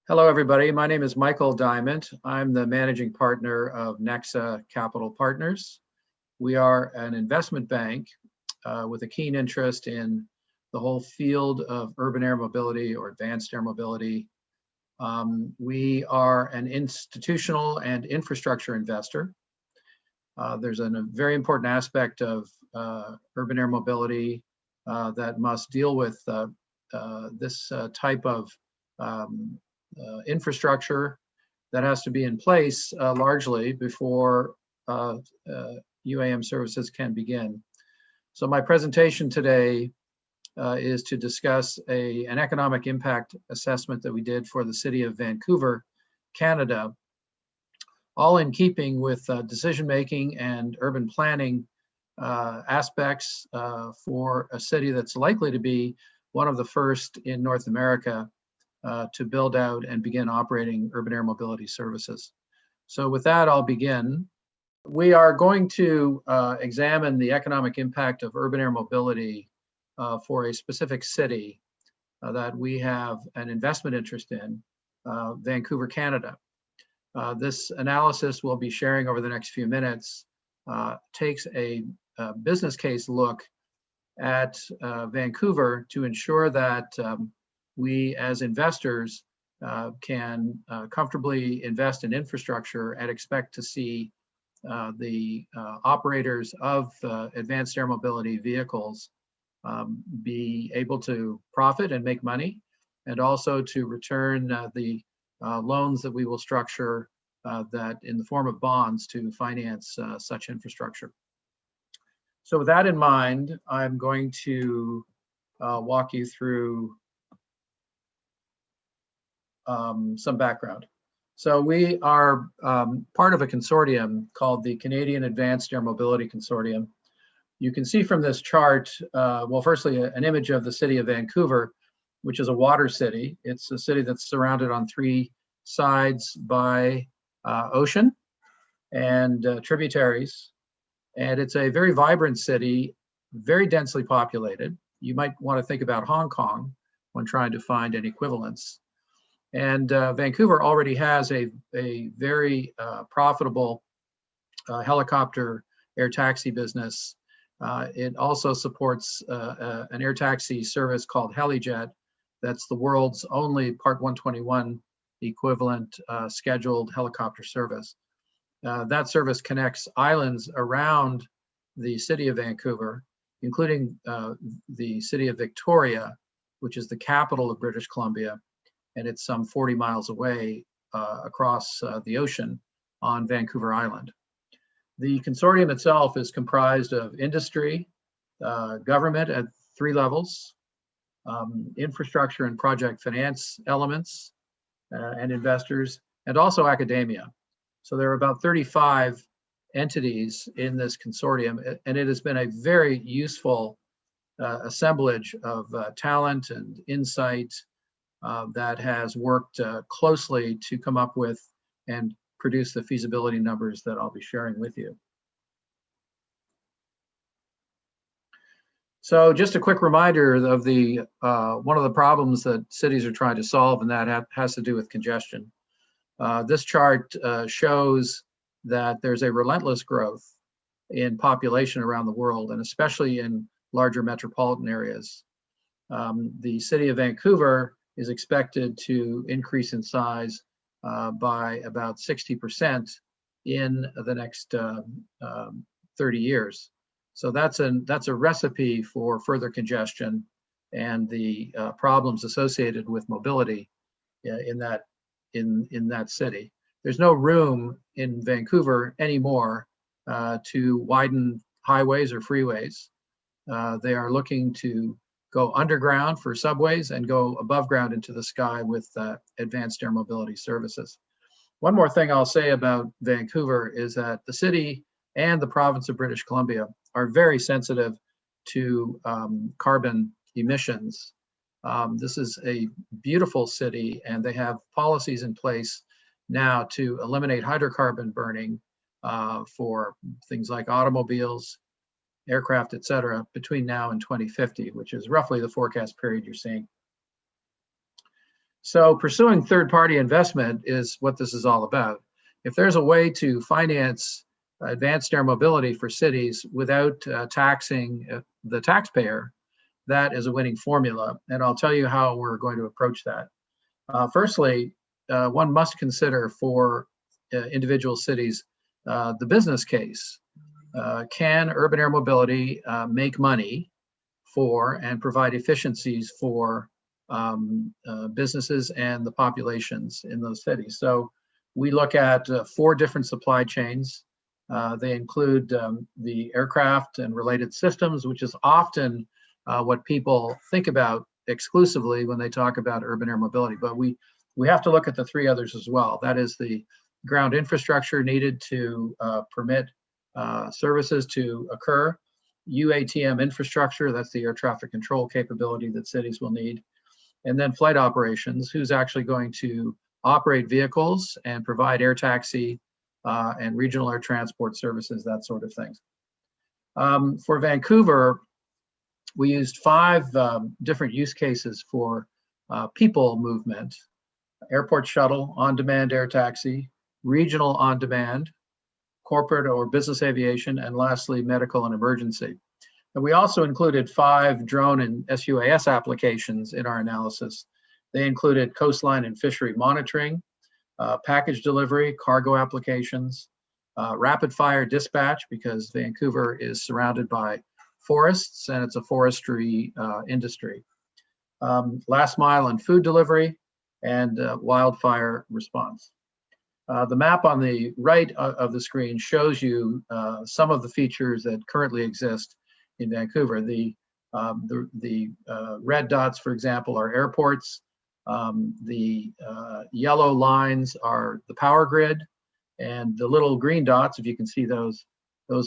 Hello, everybody. My name is Michael Dyment. I'm the managing partner of Nexa Capital Partners. We are an investment bank with a keen interest in the whole field of urban air mobility or advanced air mobility. We are an institutional and infrastructure investor. There's a very important aspect of urban air mobility that must deal with this type of infrastructure that has to be in place largely before UAM services can begin. So my presentation today is to discuss an economic impact assessment that we did for the city of Vancouver, Canada, all in keeping with decision-making and urban planning aspects for a city that's likely to be one of the first in North America to build out and begin operating urban air mobility services. So with that, I'll begin. We are going to examine the economic impact of urban air mobility for a specific city that we have an investment interest in, Vancouver, Canada. This analysis we'll be sharing over the next few minutes takes a business case look at Vancouver to ensure that we as investors can comfortably invest in infrastructure and expect to see the operators of advanced air mobility vehicles be able to profit and make money, and also to return the loans that we will structure that in the form of bonds to finance such infrastructure. So with that in mind, I'm going to walk you through some background. So we are part of a consortium called the Canadian Advanced Air Mobility Consortium. You can see from this chart, well, firstly, an image of the city of Vancouver, which is a water city. It's a city that's surrounded on three sides by ocean and tributaries. And it's a very vibrant city, very densely populated. You might want to think about Hong Kong when trying to find an equivalence. And Vancouver already has a very profitable helicopter air taxi business. It also supports an air taxi service called Helijet. That's the world's only Part 121 equivalent scheduled helicopter service. That service connects islands around the city of Vancouver, including the city of Victoria, which is the capital of British Columbia. And it's some 40 miles away across the ocean on Vancouver Island. The consortium itself is comprised of industry, government at three levels, infrastructure and project finance elements and investors, and also academia. So there are about 35 entities in this consortium, and it has been a very useful assemblage of talent and insight that has worked closely to come up with and produce the feasibility numbers that I'll be sharing with you. So just a quick reminder of the one of the problems that cities are trying to solve, and that has to do with congestion. This chart shows that there's a relentless growth in population around the world, and especially in larger metropolitan areas. The city of Vancouver is expected to increase in size by about 60% in the next 30 years. So that's a recipe for further congestion and the problems associated with mobility in that city. There's no room in Vancouver anymore to widen highways or freeways. They are looking to go underground for subways and go above ground into the sky with advanced air mobility services. One more thing I'll say about Vancouver is that the city and the province of British Columbia are very sensitive to carbon emissions. This is a beautiful city, and they have policies in place now to eliminate hydrocarbon burning for things like automobiles, aircraft, et cetera, between now and 2050, which is roughly the forecast period you're seeing. So pursuing third-party investment is what this is all about. If there's a way to finance advanced air mobility for cities without taxing the taxpayer, that is a winning formula. And I'll tell you how we're going to approach that. Firstly, one must consider for individual cities the business case. Can urban air mobility make money for and provide efficiencies for businesses and the populations in those cities? So we look at 4 different supply chains. They include the aircraft and related systems, which is often what people think about exclusively when they talk about urban air mobility. But we have to look at the 3 others as well. That is the ground infrastructure needed to permit services to occur, UATM infrastructure, that's the air traffic control capability that cities will need, and then flight operations, who's actually going to operate vehicles and provide air taxi and regional air transport services, that sort of thing. For Vancouver, we used 5 different use cases for people movement: airport shuttle, on-demand air taxi, regional on-demand, corporate or business aviation, and lastly, medical and emergency. And we also included 5 drone and SUAS applications in our analysis. They included coastline and fishery monitoring, package delivery, cargo applications, rapid fire dispatch, because Vancouver is surrounded by forests and it's a forestry industry, last mile and food delivery, and wildfire response. The map on the right of the screen shows you some of the features that currently exist in Vancouver. The red dots, for example, are airports. The yellow lines are the power grid, and the little green dots, if you can see those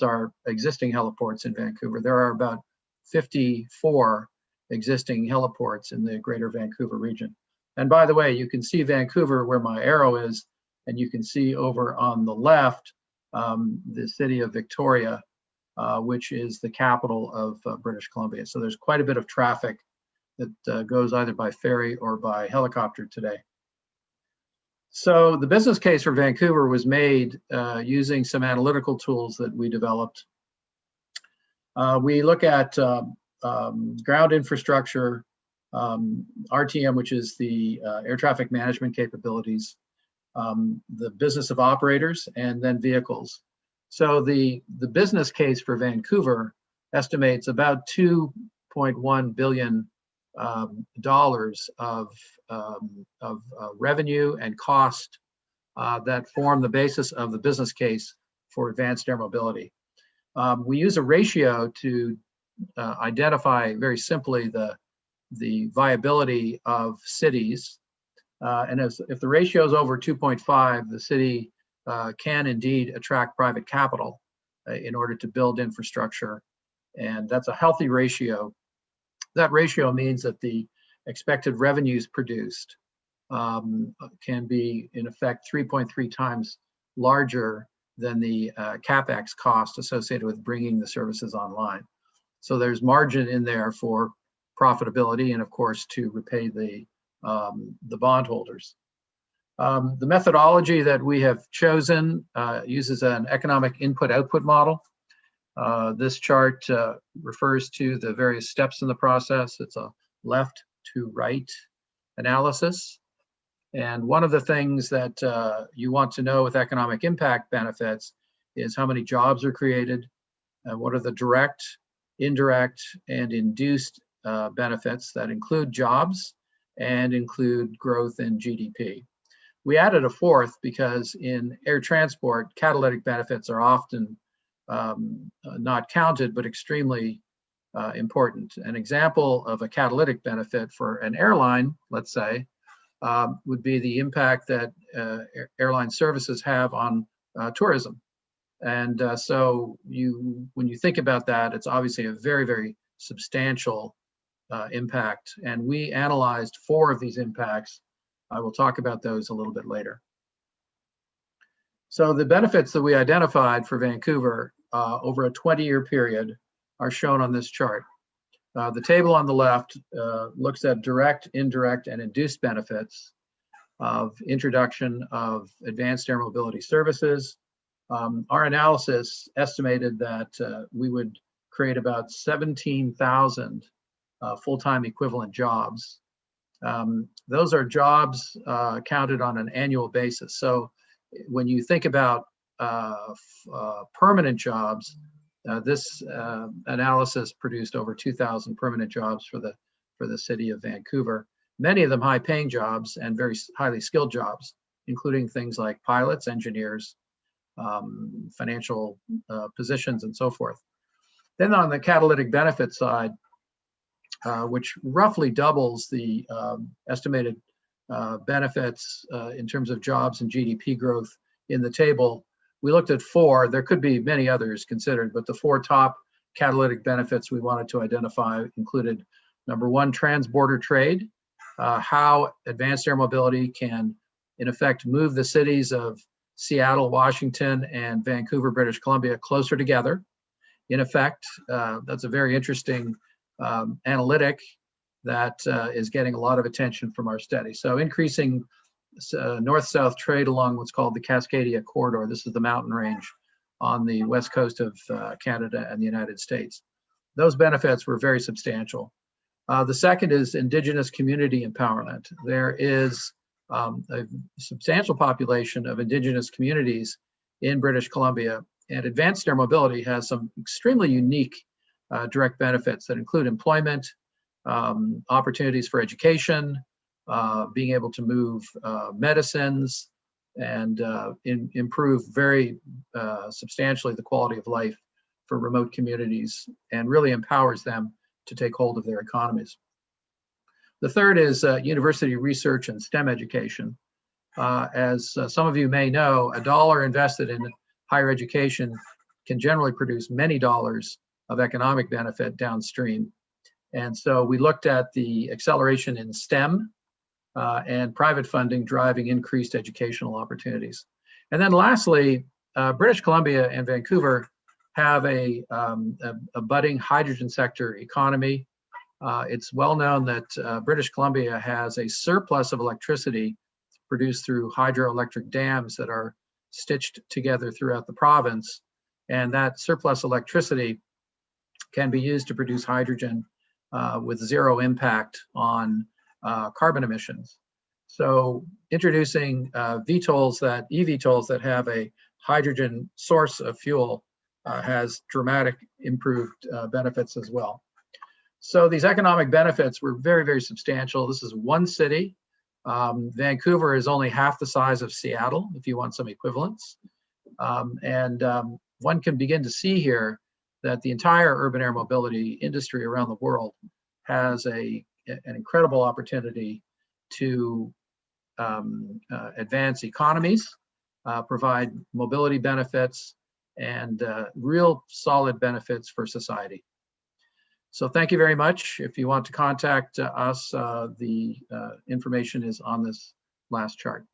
are existing heliports in Vancouver. There are about 54 existing heliports in the greater Vancouver region. And by the way, you can see Vancouver where my arrow is, and you can see over on the left the city of Victoria, which is the capital of British Columbia. So there's quite a bit of traffic that goes either by ferry or by helicopter today. So the business case for Vancouver was made using some analytical tools that we developed. We look at ground infrastructure, RTM, which is the air traffic management capabilities, the business of operators, and then vehicles. So the business case for Vancouver estimates about $2.1 billion of revenue and cost that form the basis of the business case for advanced air mobility. We use a ratio to identify very simply the viability of cities. And if the ratio is over 2.5, the city can indeed attract private capital in order to build infrastructure. And that's a healthy ratio. That ratio means that the expected revenues produced can be, in effect, 3.3 times larger than the CapEx cost associated with bringing the services online. So there's margin in there for profitability and, of course, to repay the bondholders. The methodology that we have chosen uses an economic input-output model. This chart refers to the various steps in the process. It's a left to right analysis. And one of the things that you want to know with economic impact benefits is how many jobs are created, and what are the direct, indirect, and induced benefits that include jobs and include growth in GDP. We added a fourth because in air transport, catalytic benefits are often not counted, but extremely important. An example of a catalytic benefit for an airline, let's say, would be the impact that airline services have on tourism. And so when you think about that, it's obviously a very, very substantial impact. And we analyzed 4 of these impacts. I will talk about those a little bit later. So the benefits that we identified for Vancouver over a 20-year period are shown on this chart. The table on the left looks at direct, indirect, and induced benefits of introduction of advanced air mobility services. Our analysis estimated that we would create about 17,000 full-time equivalent jobs. Those are jobs counted on an annual basis. So when you think about permanent jobs, this analysis produced over 2,000 permanent jobs for the city of Vancouver. Many of them high-paying jobs and very highly skilled jobs, including things like pilots, engineers, financial positions, and so forth. Then on the catalytic benefit side, which roughly doubles the estimated benefits in terms of jobs and GDP growth in the table, we looked at 4. There could be many others considered, but the 4 top catalytic benefits we wanted to identify included, number 1, trans-border trade, how advanced air mobility can, in effect, move the cities of Seattle, Washington, and Vancouver, British Columbia closer together. In effect, that's a very interesting analytic that is getting a lot of attention from our study. So increasing north-south trade along what's called the Cascadia Corridor. This is the mountain range on the west coast of Canada and the United States. Those benefits were very substantial. The second is Indigenous community empowerment. There is a substantial population of Indigenous communities in British Columbia, and advanced air mobility has some extremely unique direct benefits that include employment, opportunities for education, being able to move medicines, and improve very substantially the quality of life for remote communities, and really empowers them to take hold of their economies. The third is university research and STEM education. As some of you may know, $1 invested in higher education can generally produce many dollars of economic benefit downstream. And so we looked at the acceleration in STEM and private funding driving increased educational opportunities. And then lastly, British Columbia and Vancouver have a budding hydrogen sector economy. It's well known that British Columbia has a surplus of electricity produced through hydroelectric dams that are stitched together throughout the province. And that surplus electricity can be used to produce hydrogen with zero impact on carbon emissions. So introducing eVTOLs that have a hydrogen source of fuel has dramatic improved benefits as well. So these economic benefits were very, very substantial. This is one city. Vancouver is only half the size of Seattle, if you want some equivalents. One can begin to see here that the entire urban air mobility industry around the world has an incredible opportunity to advance economies, provide mobility benefits, and real solid benefits for society. So thank you very much. If you want to contact us, the information is on this last chart.